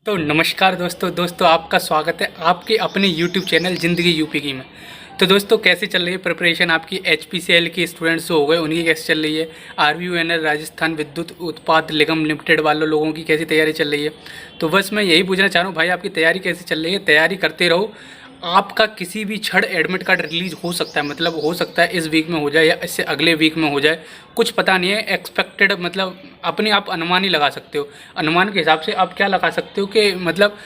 तो नमस्कार दोस्तों आपका स्वागत है आपके अपने YouTube चैनल ज़िंदगी यूपी की में। तो दोस्तों कैसे चल रही है प्रिपरेशन आपकी HPCL की स्टूडेंट्स हो गए उनकी कैसे चल रही है। RVUNL राजस्थान विद्युत उत्पाद निगम लिमिटेड वालों लोगों की कैसी तैयारी चल रही है। तो बस मैं यही पूछना चाह रहा हूँ भाई आपकी तैयारी कैसी चल रही है। तैयारी करते रहो, आपका किसी भी क्षण एडमिट कार्ड रिलीज़ हो सकता है, मतलब हो सकता है इस वीक में हो जाए या इससे अगले वीक में हो जाए, कुछ पता नहीं है। एक्सपेक्टेड मतलब अपने आप अनुमान ही लगा सकते हो। अनुमान के हिसाब से आप क्या लगा सकते हो कि मतलब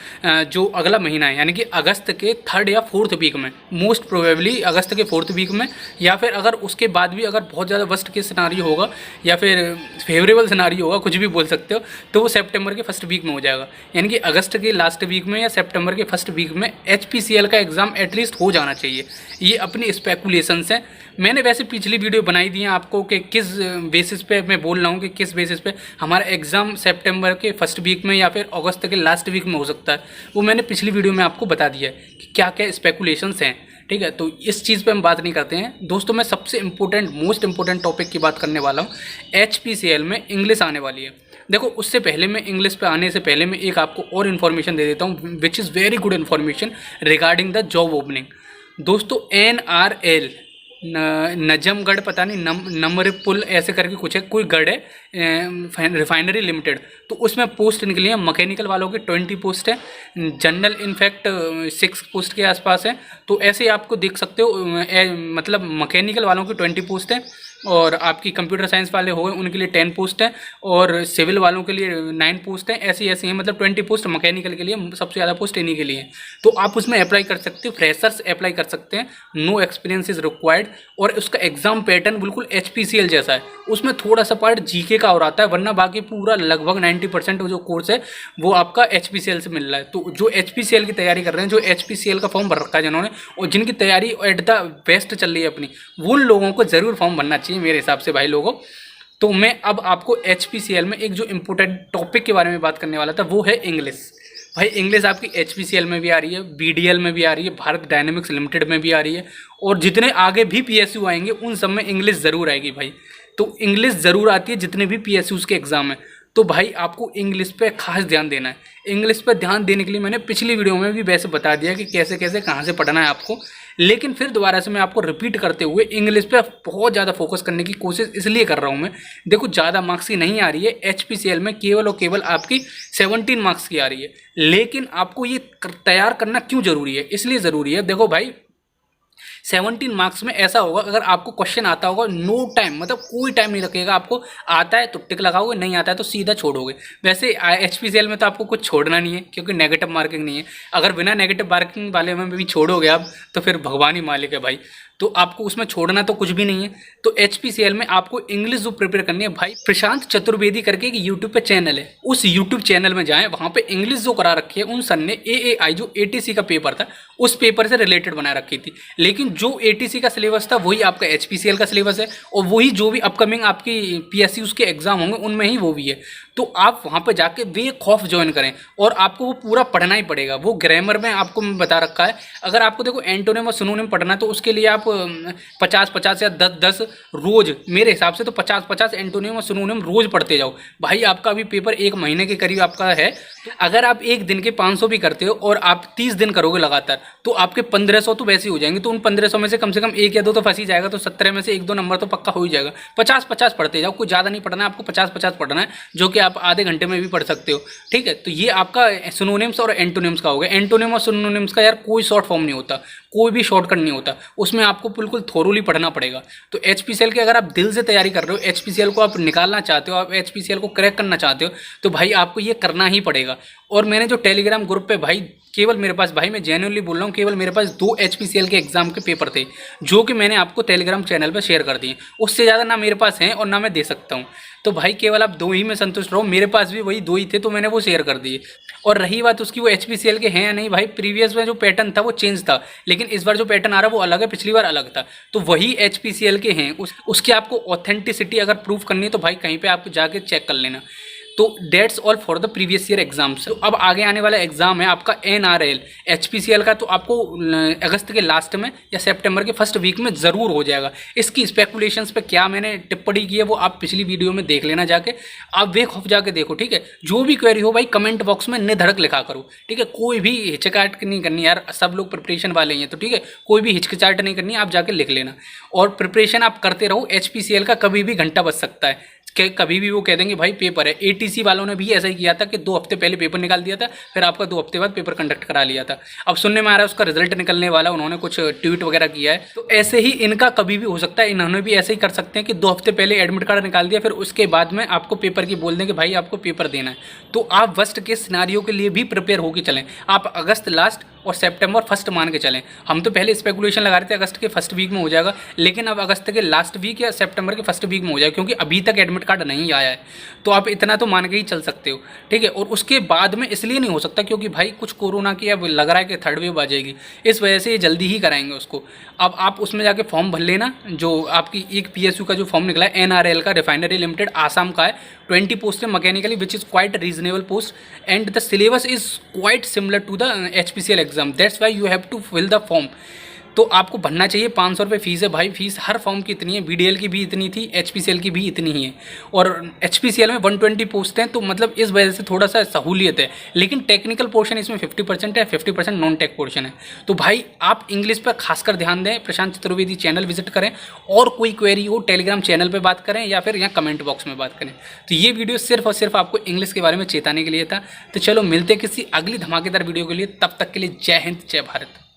जो अगला महीना है यानी कि अगस्त के 3rd या 4th वीक में, मोस्ट प्रोबेबली अगस्त के 4th वीक में, या फिर अगर उसके बाद भी अगर बहुत ज़्यादा वर्स्ट केस सिनारियो होगा या फिर फेवरेबल सिनारियो होगा, कुछ भी बोल सकते हो, तो वो सितंबर के 1st वीक में हो जाएगा। यानी कि अगस्त के लास्ट वीक में या सितंबर के 1st वीक में HPCL का एग्ज़ाम एटलीस्ट हो जाना चाहिए। ये अपनी स्पेकुलेशंस हैं। मैंने वैसे पिछली वीडियो बनाई दी है आपको कि किस बेसिस पे मैं बोल रहा हूँ कि किस बेसिस पे हमारा एग्ज़ाम सितंबर के 1st वीक में या फिर अगस्त के लास्ट वीक में हो सकता है। वो मैंने पिछली वीडियो में आपको बता दिया है कि क्या क्या स्पेकुलेशंस हैं। ठीक है, तो इस चीज़ पे हम बात नहीं करते हैं दोस्तों। मैं सबसे इम्पोर्टेंट मोस्ट इम्पोर्टेंट टॉपिक की बात करने वाला हूँ। HPCL में इंग्लिश आने वाली है। देखो उससे पहले मैं इंग्लिश पे आने से पहले मैं एक आपको और इन्फॉर्मेशन दे देता हूँ which is very good information regarding the job opening. दोस्तों NRL नजमगढ़ पता नहीं नमरपुल ऐसे करके कुछ है, कोई गढ़ है रिफाइनरी लिमिटेड, तो उसमें पोस्ट निकली है। मैकेनिकल वालों की 20 पोस्ट है, जनरल इनफैक्ट 6 पोस्ट के आसपास है। तो ऐसे ही आपको देख सकते हो मतलब मैकेनिकल वालों की 20 पोस्ट है, और आपकी कंप्यूटर साइंस वाले हो उनके लिए 10 पोस्ट है, और सिविल वालों के लिए 9 पोस्ट है। ऐसी ऐसी हैं, मतलब 20 पोस्ट मैकेनिकल के लिए, सबसे ज़्यादा पोस्ट इन्हीं के लिए। तो आप उसमें अप्लाई कर सकते हो, फ्रेशर्स अप्लाई कर सकते हैं, नो एक्सपीरियंस इज़ रिक्वायर्ड। और उसका एग्जाम पैटर्न बिल्कुल HPCL जैसा है। उसमें थोड़ा सा पार्ट GK का और आता है, वरना बाकी पूरा लगभग 90% जो कोर्स है वो आपका HPCL से मिल रहा है। तो जो HPCL की तैयारी कर रहे हैं, जो HPCL का फॉर्म भर रखा है जिन्होंने, और जिनकी तैयारी एट द बेस्ट चल रही है अपनी, उन लोगों को ज़रूर फॉर्म भरना चाहिए मेरे हिसाब से भाई लोगों। तो मैं अब आपको HPCL में एक जो इम्पोर्टेंट टॉपिक के बारे में बात करने वाला था वो है इंग्लिश। भाई इंग्लिश आपकी HPCL में भी आ रही है, BDL में भी आ रही है, भारत डायनेमिक्स लिमिटेड में भी आ रही है, और जितने आगे भी PSU आएंगे उन सब में इंग्लिश ज़रूर आएगी भाई। तो इंग्लिश ज़रूर आती है जितने भी PSUs के एग्ज़ाम हैं। तो भाई आपको इंग्लिश पे खास ध्यान देना है। इंग्लिश पे ध्यान देने के लिए मैंने पिछली वीडियो में भी वैसे बता दिया कि कैसे कैसे कहाँ से पढ़ना है आपको, लेकिन फिर दोबारा से मैं आपको रिपीट करते हुए इंग्लिश पे बहुत ज़्यादा फोकस करने की कोशिश इसलिए कर रहा हूँ मैं। देखो ज़्यादा मार्क्स की नहीं आ रही है HPCL में, केवल और केवल आपकी 17 मार्क्स की आ रही है। लेकिन आपको ये तैयार करना क्यों ज़रूरी है, इसलिए ज़रूरी है। देखो भाई 17 मार्क्स में ऐसा होगा, अगर आपको क्वेश्चन आता होगा नो टाइम, मतलब कोई टाइम नहीं रखेगा, आपको आता है तो टिक लगाओगे, नहीं आता है तो सीधा छोड़ोगे। वैसे HPCL में तो आपको कुछ छोड़ना नहीं है क्योंकि नेगेटिव मार्किंग नहीं है। अगर बिना नेगेटिव मार्किंग वाले में भी छोड़ोगे आप तो फिर भगवान ही मालिक है भाई। तो आपको उसमें छोड़ना तो कुछ भी नहीं है। तो HPCL में आपको इंग्लिश जो प्रिपेयर करनी है भाई, प्रशांत चतुर्वेदी करके एक यूट्यूब पे चैनल है, उस यूट्यूब चैनल में जाएं, वहाँ पे इंग्लिश जो करा रखी है उन सर ने AAI जो ATC का पेपर था उस पेपर से रिलेटेड बना रखी थी। लेकिन जो ATC का सिलेबस था वही आपका HPCL का सिलेबस है, और वही जो भी अपकमिंग आपकी PSU के एग्जाम होंगे उनमें ही वो भी है। तो आप वहाँ पे जाके वे खौफ ज्वाइन करें, और आपको वो पूरा पढ़ना ही पड़ेगा। वो ग्रामर में आपको बता रखा है। अगर आपको देखो एंटोनिम और सिनोनिम पढ़ना है तो उसके लिए आप 50-50 या 10-10 रोज, मेरे हिसाब से तो 50-50 एंटोनिम और सिनोनिम रोज पढ़ते जाओ भाई। आपका भी पेपर 1 महीने के करीब आपका है। अगर आप एक दिन के 500 भी करते हो और आप 30 दिन करोगे लगातार, तो आपके 1500 तो वैसे ही हो जाएंगे। तो उन 1500 में से कम 1 या 2 तो फंस ही जाएगा, तो 17 में से 1-2 नंबर तो पक्का हो ही जाएगा। 50-50 पढ़ते जाओ, कुछ ज़्यादा नहीं पढ़ना है आपको, 50-50 पढ़ना है, जो कि आप आधे घंटे में भी पढ़ सकते हो। ठीक है, तो ये आपका सिनोनिम्स और एंटोनिम्स का हो गया। एंटोनिम और सिनोनिम्स का यार कोई शॉर्ट फॉर्म नहीं होता, कोई भी शॉर्टकट नहीं होता, उसमें आपको बिल्कुल थोरोली पढ़ना पड़ेगा। तो HPCL की अगर आप दिल से तैयारी कर रहे हो, HPCL को आप निकालना चाहते हो, आप HPCL को क्रैक करना चाहते हो, तो भाई आपको ये करना ही पड़ेगा। और मैंने जो टेलीग्राम ग्रुप पे भाई, केवल मेरे पास, भाई मैं जेन्युइनली बोल रहा हूँ, केवल मेरे पास 2 HPCL के एग्जाम के पेपर थे जो कि मैंने आपको टेलीग्राम चैनल पर शेयर कर दिए। उससे ज़्यादा ना मेरे पास हैं और ना मैं दे सकता हूँ। तो भाई केवल आप 2 ही में संतुष्ट रहो। मेरे पास भी वही 2 ही थे तो मैंने वो शेयर कर दिए। और रही बात उसकी वो HPCL के हैं या नहीं, भाई प्रीवियस में जो पैटर्न था वो चेंज था, लेकिन इस बार जो पैटर्न आ रहा है वो अलग है, पिछली बार अलग था। तो वही HPCL के हैं। उसकी आपको ऑथेंटिसिटी अगर प्रूव करनी है तो भाई कहीं पे आप जाके चेक कर लेना। तो that's all for the previous year exams. तो अब आगे आने वाला एग्जाम है आपका NRL HPCL का, तो आपको अगस्त के लास्ट में या सितंबर के फर्स्ट वीक में ज़रूर हो जाएगा। इसकी स्पेकुलेशंस पे क्या मैंने टिप्पणी की है वो आप पिछली वीडियो में देख लेना जाके, आप बेखौफ जाके देखो, ठीक है। जो भी क्वेरी हो भाई कमेंट बॉक्स में निधड़क लिखा करो, ठीक है। कोई भी हिचकिचाहट नहीं करनी यार, सब लोग प्रिपरेशन वाले हैं तो ठीक है, कोई भी हिचकिचाहट नहीं करनी, आप जाके लिख लेना और प्रिपरेशन आप करते रहो। HPCL का कभी भी घंटा बज सकता है कि कभी भी वो कह देंगे भाई पेपर है। ATC वालों ने भी ऐसा ही किया था कि 2 हफ्ते पहले पेपर निकाल दिया था, फिर आपका 2 हफ्ते बाद पेपर कंडक्ट करा लिया था। अब सुनने में आ रहा है उसका रिजल्ट निकलने वाला, उन्होंने कुछ ट्वीट वगैरह किया है। तो ऐसे ही इनका कभी भी हो सकता है, इन्होंने भी ऐसे ही कर सकते हैं कि 2 हफ्ते पहले एडमिट कार्ड निकाल दिया, फिर उसके बाद में आपको पेपर की बोल दें कि भाई आपको पेपर देना है। तो आप वर्स्ट केस सिनेरियो के लिए भी प्रिपेयर होकर चलें। आप अगस्त लास्ट और सितंबर फर्स्ट मान के चलें। हम तो पहले स्पेकुलेशन लगा रहे थे अगस्त के फर्स्ट वीक में हो जाएगा, लेकिन अब अगस्त के लास्ट वीक या सितंबर के फर्स्ट वीक में हो जाएगा, क्योंकि अभी तक एडमिट कार्ड नहीं आया है। तो आप इतना तो मान के ही चल सकते हो, ठीक है। और उसके बाद में इसलिए नहीं हो सकता क्योंकि भाई कुछ कोरोना की अब लग रहा है कि थर्ड वेव आ जाएगी, इस वजह से ये जल्दी ही कराएंगे उसको। अब आप उसमें जाके फॉर्म भर लेना, जो आपकी एक PSU का जो फॉर्म निकला है NRL का, रिफाइनरी लिमिटेड आसाम का है। 20 पोस्ट है mechanically, which is quite reasonable post and the syllabus is quite similar to the HPCL exam, that's why you have to fill the form. तो आपको भरना चाहिए। 500 रुपये फीस है भाई, फीस हर फॉर्म की इतनी है। BDL की भी इतनी थी, HPCL की भी इतनी ही है, और HPCL में 120 पोस्ट हैं, तो मतलब इस वजह से थोड़ा सा सहूलियत है। लेकिन टेक्निकल पोर्शन इसमें 50% है, 50% नॉन टेक पोर्शन है। तो भाई आप इंग्लिश पर खासकर ध्यान दें, प्रशांत चतुर्वेदी चैनल विजिट करें, और कोई क्वेरी हो टेलीग्राम चैनल पर बात करें या फिर यहाँ कमेंट बॉक्स में बात करें। तो ये वीडियो सिर्फ और सिर्फ आपको इंग्लिश के बारे में चेताने के लिए था। तो चलो मिलते किसी अगली धमाकेदार वीडियो के लिए, तब तक के लिए जय हिंद जय भारत।